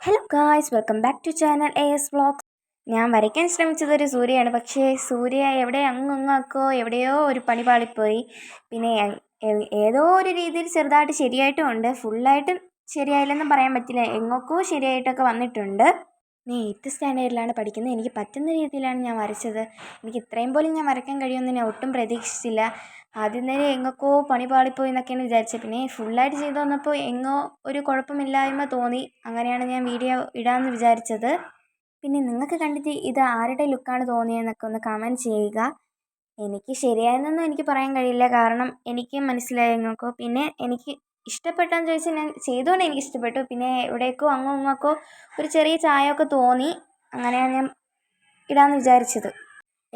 Hello guys, welcome back to channel AS vlogs. ഞാൻ വരയ്ക്കാൻ ശ്രമിച്ചതൊരു സൂര്യയാണ്. പക്ഷേ സൂര്യ എവിടെ അങ്ങാക്കോ എവിടെയോ ഒരു പണി പാളിപ്പോയി. പിന്നെ ഏതോ ഒരു രീതിയിൽ ചെറുതായിട്ട് ശരിയായിട്ടും ഉണ്ട്. ഫുള്ളായിട്ട് ശരിയായില്ലെന്നും പറയാൻ പറ്റില്ല. എങ്ങോക്കോ ശരിയായിട്ടൊക്കെ വന്നിട്ടുണ്ട്. ഞാൻ 8th സ്റ്റാൻഡേർഡിലാണ് പഠിക്കുന്നത്. എനിക്ക് പറ്റുന്ന രീതിയിലാണ് ഞാൻ വരച്ചത്. എനിക്ക് ഇത്രയും പോലും ഞാൻ വരയ്ക്കാൻ കഴിയുമെന്ന് ഞാൻ ഒട്ടും പ്രതീക്ഷിച്ചില്ല. ആദ്യം തന്നെ എങ്ങൊക്കെയോ പണി പാളിപ്പോയി എന്നൊക്കെയാണ് വിചാരിച്ചത്. പിന്നെ ഫുള്ളായിട്ട് ചെയ്തു വന്നപ്പോൾ എങ്ങോ ഒരു കുഴപ്പമില്ലായ്മ തോന്നി. അങ്ങനെയാണ് ഞാൻ വീഡിയോ ഇടാമെന്ന് വിചാരിച്ചത്. പിന്നെ നിങ്ങൾക്ക് കണ്ടിട്ട് ഇത് ആരുടെ ലുക്കാണ് തോന്നിയതെന്നൊക്കെ ഒന്ന് കമൻറ്റ് ചെയ്യുക. എനിക്ക് ശരിയായെന്നൊന്നും എനിക്ക് പറയാൻ കഴിയില്ല, കാരണം എനിക്ക് മനസ്സിലായി എങ്ങൊക്കെ. പിന്നെ എനിക്ക് ഇഷ്ടപ്പെട്ടാന്ന് ചോദിച്ചാൽ ഞാൻ ചെയ്തുകൊണ്ട് എനിക്ക് ഇഷ്ടപ്പെട്ടു. പിന്നെ എവിടേക്കോ അങ്ങോക്കോ ഒരു ചെറിയ ചായമൊക്കെ തോന്നി. അങ്ങനെയാണ് ഞാൻ ഇടാമെന്ന് വിചാരിച്ചത്.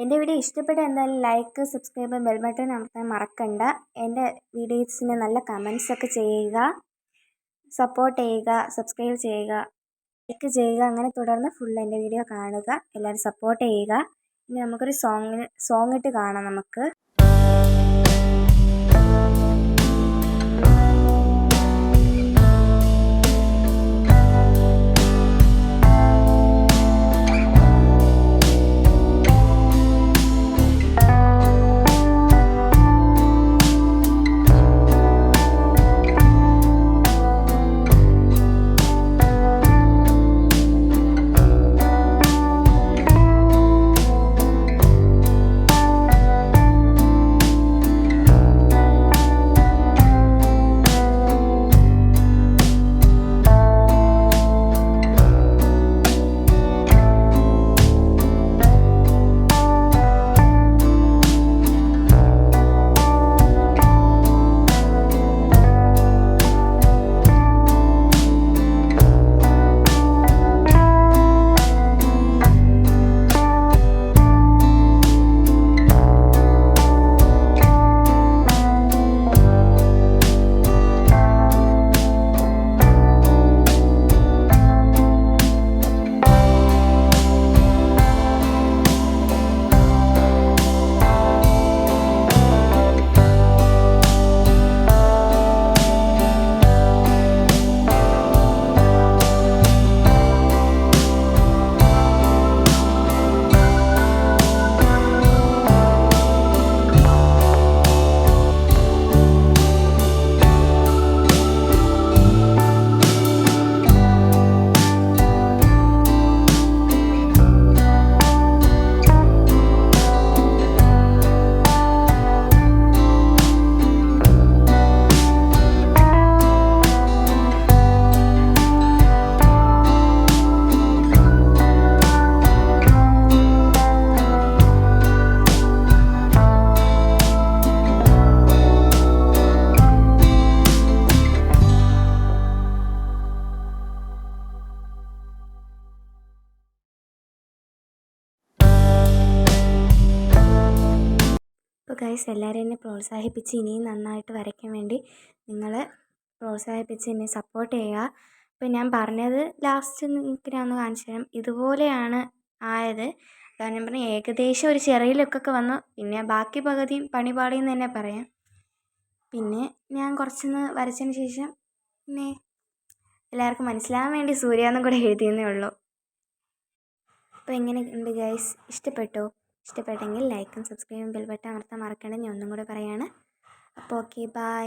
എൻ്റെ വീഡിയോ ഇഷ്ടപ്പെട്ട എന്തായാലും ലൈക്ക്, സബ്സ്ക്രൈബ്, ബെൽ ബട്ടൺ അമർത്താൻ മറക്കണ്ട. എൻ്റെ വീഡിയോസിന് നല്ല കമൻസൊക്കെ ചെയ്യുക, സപ്പോർട്ട് ചെയ്യുക, സബ്സ്ക്രൈബ് ചെയ്യുക, ലൈക്ക് ചെയ്യുക. അങ്ങനെ തുടർന്ന് ഫുൾ എൻ്റെ വീഡിയോ കാണുക. എല്ലാവരും സപ്പോർട്ട് ചെയ്യുക. ഇനി നമുക്കൊരു സോങ് ഇട്ട് കാണാം നമുക്ക്. അപ്പോൾ ഗൈസ്, എല്ലാവരും എന്നെ പ്രോത്സാഹിപ്പിച്ച് ഇനിയും നന്നായിട്ട് വരയ്ക്കാൻ വേണ്ടി നിങ്ങൾ പ്രോത്സാഹിപ്പിച്ച് എന്നെ സപ്പോർട്ട് ചെയ്യുക. അപ്പോൾ ഞാൻ പറഞ്ഞത് ലാസ്റ്റ് നിങ്ങൾക്ക് ഞാൻ ഒന്ന് കാണിച്ചു തരാം. ഇതുപോലെയാണ് ആയത്. അതാണ് ഞാൻ പറഞ്ഞത്, ഏകദേശം ഒരു ചെറിയ ലുക്കൊക്കെ വന്നു. പിന്നെ ബാക്കി പകുതിയും പണിപാളിയെന്ന് തന്നെ പറയാം. പിന്നെ ഞാൻ കുറച്ചൊന്ന് വരച്ചതിന് ശേഷം പിന്നെ എല്ലാവർക്കും മനസ്സിലാകാൻ വേണ്ടി സൂര്യാന്നും കൂടെ എഴുതിയെന്നേ ഉള്ളൂ. അപ്പോൾ എങ്ങനെയുണ്ട് ഗൈസ്? ഇഷ്ടപ്പെട്ടോ? ഇഷ്ടപ്പെട്ടെങ്കിൽ ലൈക്കും സബ്സ്ക്രൈബും ബെൽ ബട്ടൺ അമർത്താൻ മറക്കണ്ട. ഞാൻ ഒന്നും കൂടെ പറയാണ്. അപ്പോൾ ഓക്കെ, ബൈ.